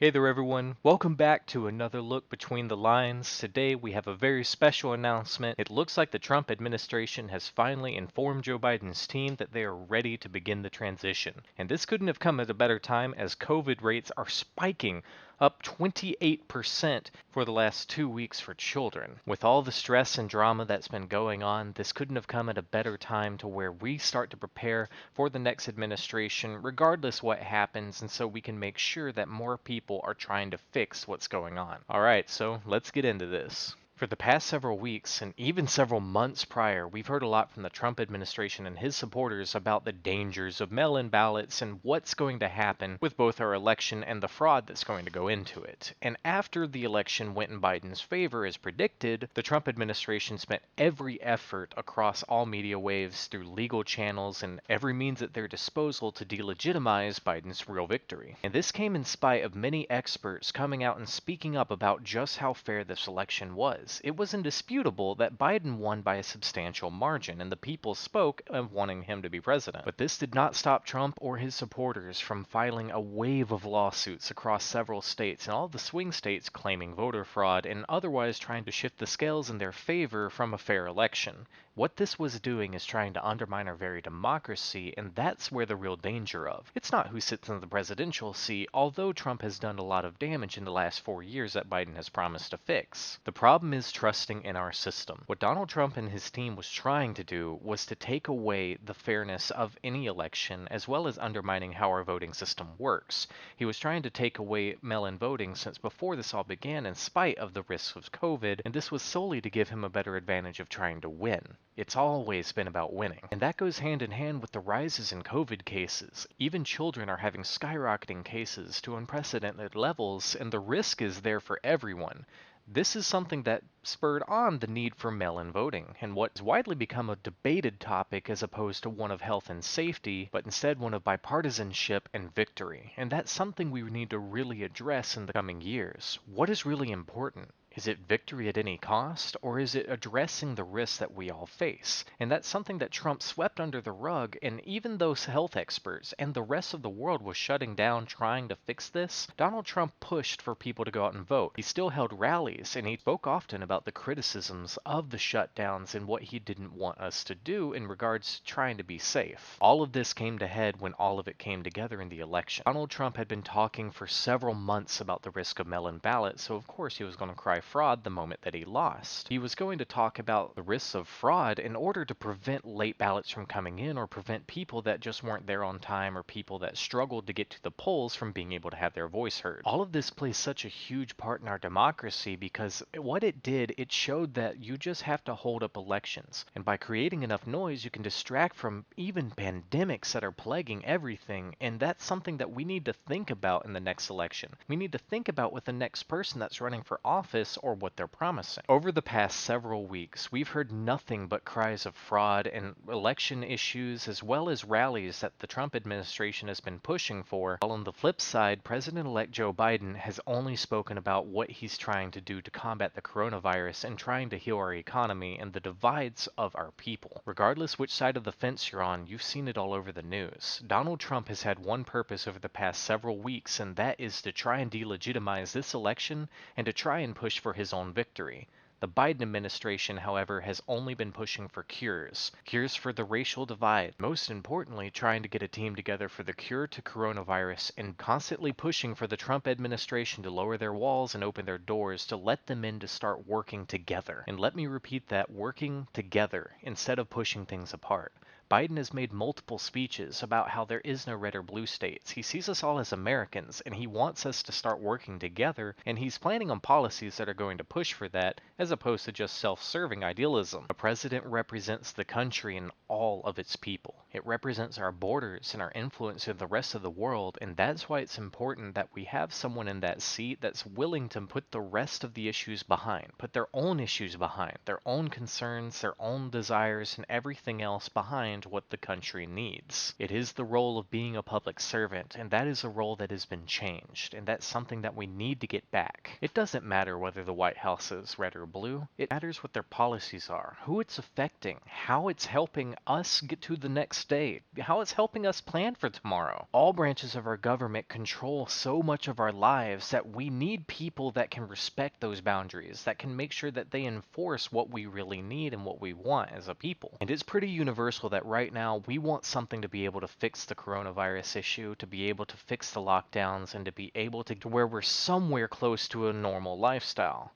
Hey there everyone, welcome back to another look between the lines. Today we have a very special announcement. It looks like the Trump administration has finally informed Joe Biden's team that they are ready to begin the transition. And this couldn't have come at a better time as COVID rates are spiking, up 28% for the last 2 weeks for children. With all the stress and drama that's been going on, this couldn't have come at a better time to where we start to prepare for the next administration regardless what happens, and so we can make sure that more people are trying to fix what's going on. Alright, so let's get into this. For the past several weeks, and even several months prior, we've heard a lot from the Trump administration and his supporters about the dangers of mail-in ballots and what's going to happen with both our election and the fraud that's going to go into it. And after the election went in Biden's favor as predicted, the Trump administration spent every effort across all media waves through legal channels and every means at their disposal to delegitimize Biden's real victory. And this came in spite of many experts coming out and speaking up about just how fair this election was. It was indisputable that Biden won by a substantial margin, and the people spoke of wanting him to be president. But this did not stop Trump or his supporters from filing a wave of lawsuits across several states, and all the swing states claiming voter fraud and otherwise trying to shift the scales in their favor from a fair election. What this was doing is trying to undermine our very democracy, and that's where the real danger of. It's not who sits in the presidential seat, although Trump has done a lot of damage in the last 4 years that Biden has promised to fix. The problem is trusting in our system. What Donald Trump and his team was trying to do was to take away the fairness of any election, as well as undermining how our voting system works. He was trying to take away mail-in voting since before this all began in spite of the risks of COVID, and this was solely to give him a better advantage of trying to win. It's always been about winning. And that goes hand in hand with the rises in COVID cases. Even children are having skyrocketing cases to unprecedented levels, and the risk is there for everyone. This is something that spurred on the need for mail-in voting, and what has widely become a debated topic as opposed to one of health and safety, but instead one of bipartisanship and victory. And that's something we need to really address in the coming years. What is really important? Is it victory at any cost, or is it addressing the risks that we all face? And that's something that Trump swept under the rug, and even though health experts and the rest of the world was shutting down trying to fix this, Donald Trump pushed for people to go out and vote. He still held rallies, and he spoke often about the criticisms of the shutdowns and what he didn't want us to do in regards to trying to be safe. All of this came to head when all of it came together in the election. Donald Trump had been talking for several months about the risk of mail-in ballots, so of course he was going to cry fraud the moment that he lost. He was going to talk about the risks of fraud in order to prevent late ballots from coming in or prevent people that just weren't there on time or people that struggled to get to the polls from being able to have their voice heard. All of this plays such a huge part in our democracy because what it did, it showed that you just have to hold up elections. And by creating enough noise, you can distract from even pandemics that are plaguing everything. And that's something that we need to think about in the next election. We need to think about with the next person that's running for office or what they're promising. Over the past several weeks, we've heard nothing but cries of fraud and election issues, as well as rallies that the Trump administration has been pushing for, while on the flip side, President-elect Joe Biden has only spoken about what he's trying to do to combat the coronavirus and trying to heal our economy and the divides of our people. Regardless which side of the fence you're on, you've seen it all over the news. Donald Trump has had one purpose over the past several weeks, and that is to try and delegitimize this election and to try and push for his own victory. The Biden administration, however, has only been pushing for cures. Cures for the racial divide. Most importantly, trying to get a team together for the cure to coronavirus and constantly pushing for the Trump administration to lower their walls and open their doors to let them in to start working together. And let me repeat that, working together instead of pushing things apart. Biden has made multiple speeches about how there is no red or blue states. He sees us all as Americans, and he wants us to start working together, and he's planning on policies that are going to push for that, as opposed to just self-serving idealism. A president represents the country and all of its people. It represents our borders and our influence in the rest of the world, and that's why it's important that we have someone in that seat that's willing to put the rest of the issues behind, put their own issues behind, their own concerns, their own desires, and everything else behind, understand what the country needs. It is the role of being a public servant, and that is a role that has been changed, and that's something that we need to get back. It doesn't matter whether the White House is red or blue. It matters what their policies are, who it's affecting, how it's helping us get to the next day, how it's helping us plan for tomorrow. All branches of our government control so much of our lives that we need people that can respect those boundaries, that can make sure that they enforce what we really need and what we want as a people. And it's pretty universal that right now we want something to be able to fix the coronavirus issue, to be able to fix the lockdowns, and to be able to where we're somewhere close to a normal lifestyle.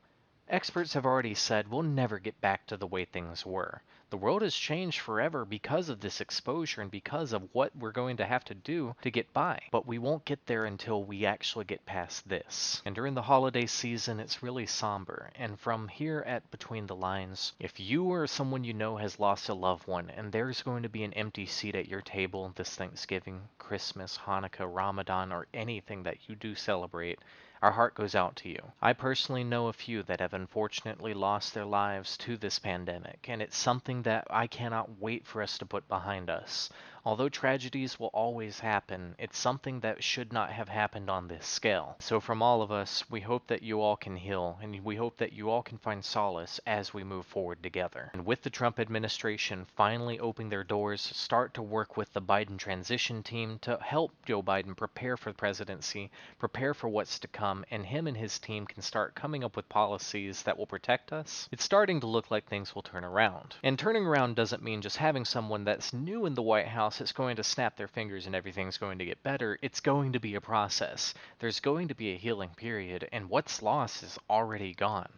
Experts have already said we'll never get back to the way things were. The world has changed forever because of this exposure and because of what we're going to have to do to get by. But we won't get there until we actually get past this. And during the holiday season, it's really somber. And from here at Between the Lines, if you or someone you know has lost a loved one and there's going to be an empty seat at your table this Thanksgiving, Christmas, Hanukkah, Ramadan, or anything that you do celebrate, our heart goes out to you. I personally know a few that have unfortunately lost their lives to this pandemic, and it's something that I cannot wait for us to put behind us. Although tragedies will always happen, it's something that should not have happened on this scale. So from all of us, we hope that you all can heal, and we hope that you all can find solace as we move forward together. And with the Trump administration finally opening their doors, start to work with the Biden transition team to help Joe Biden prepare for the presidency, prepare for what's to come, and him and his team can start coming up with policies that will protect us. It's starting to look like things will turn around. And turning around doesn't mean just having someone that's new in the White House it's going to snap their fingers and everything's going to get better. It's going to be a process. There's going to be a healing period, and what's lost is already gone.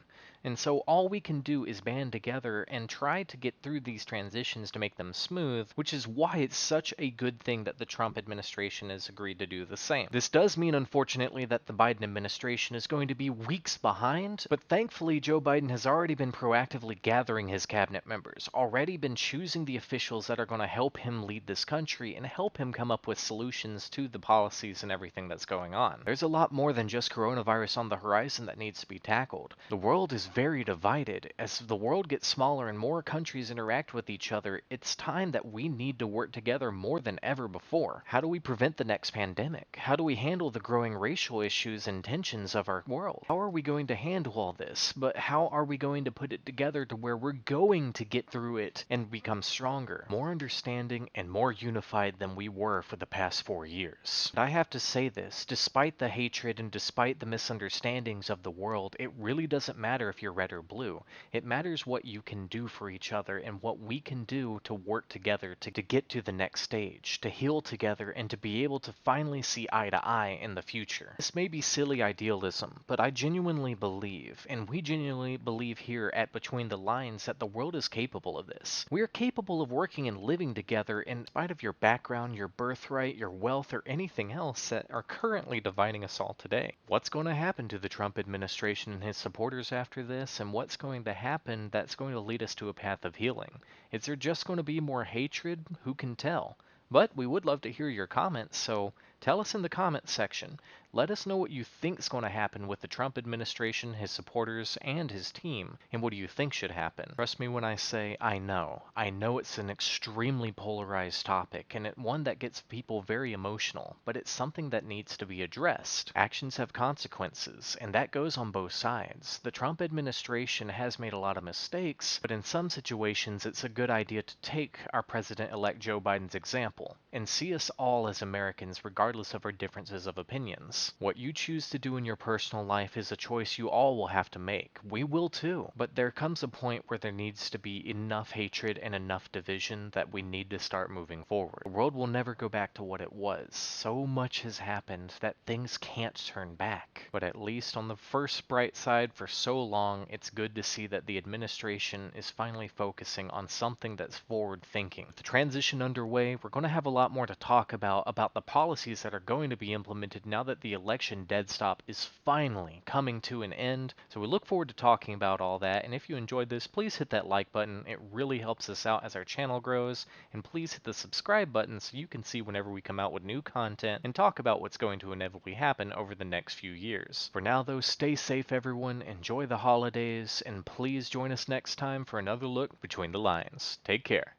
And so all we can do is band together and try to get through these transitions to make them smooth, which is why it's such a good thing that the Trump administration has agreed to do the same. This does mean, unfortunately, that the Biden administration is going to be weeks behind, but thankfully Joe Biden has already been proactively gathering his cabinet members, already been choosing the officials that are going to help him lead this country and help him come up with solutions to the policies and everything that's going on. There's a lot more than just coronavirus on the horizon that needs to be tackled. The world is very divided. As the world gets smaller and more countries interact with each other, it's time that we need to work together more than ever before. How do we prevent the next pandemic? How do we handle the growing racial issues and tensions of our world? How are we going to handle all this? But how are we going to put it together to where we're going to get through it and become stronger, more understanding, and more unified than we were for the past 4 years? And I have to say this, despite the hatred and despite the misunderstandings of the world, it really doesn't matter if you're red or blue. It matters what you can do for each other and what we can do to work together to get to the next stage, to heal together, and to be able to finally see eye to eye in the future. This may be silly idealism, but I genuinely believe, and we genuinely believe here at Between the Lines, that the world is capable of this. We are capable of working and living together in spite of your background, your birthright, your wealth, or anything else that are currently dividing us all today. What's going to happen to the Trump administration and his supporters after this, and what's going to happen that's going to lead us to a path of healing? Is there just going to be more hatred? Who can tell? But we would love to hear your comments, so tell us in the comments section. Let us know what you think is going to happen with the Trump administration, his supporters, and his team, and what do you think should happen. Trust me when I say I know. I know it's an extremely polarized topic, and one that gets people very emotional, but it's something that needs to be addressed. Actions have consequences, and that goes on both sides. The Trump administration has made a lot of mistakes, but in some situations it's a good idea to take our President-elect Joe Biden's example, and see us all as Americans regardless of our differences of opinions. What you choose to do in your personal life is a choice you all will have to make. We will too. But there comes a point where there needs to be enough hatred and enough division that we need to start moving forward. The world will never go back to what it was. So much has happened that things can't turn back. But at least on the first bright side, for so long, it's good to see that the administration is finally focusing on something that's forward thinking. With the transition underway, we're going to have a lot more to talk about the policies that are going to be implemented now that the election dead stop is finally coming to an end. So we look forward to talking about all that, and if you enjoyed this, please hit that like button. It really helps us out as our channel grows, and please hit the subscribe button so you can see whenever we come out with new content and talk about what's going to inevitably happen over the next few years. For now though, stay safe everyone, enjoy the holidays, and please join us next time for another look between the lines. Take care.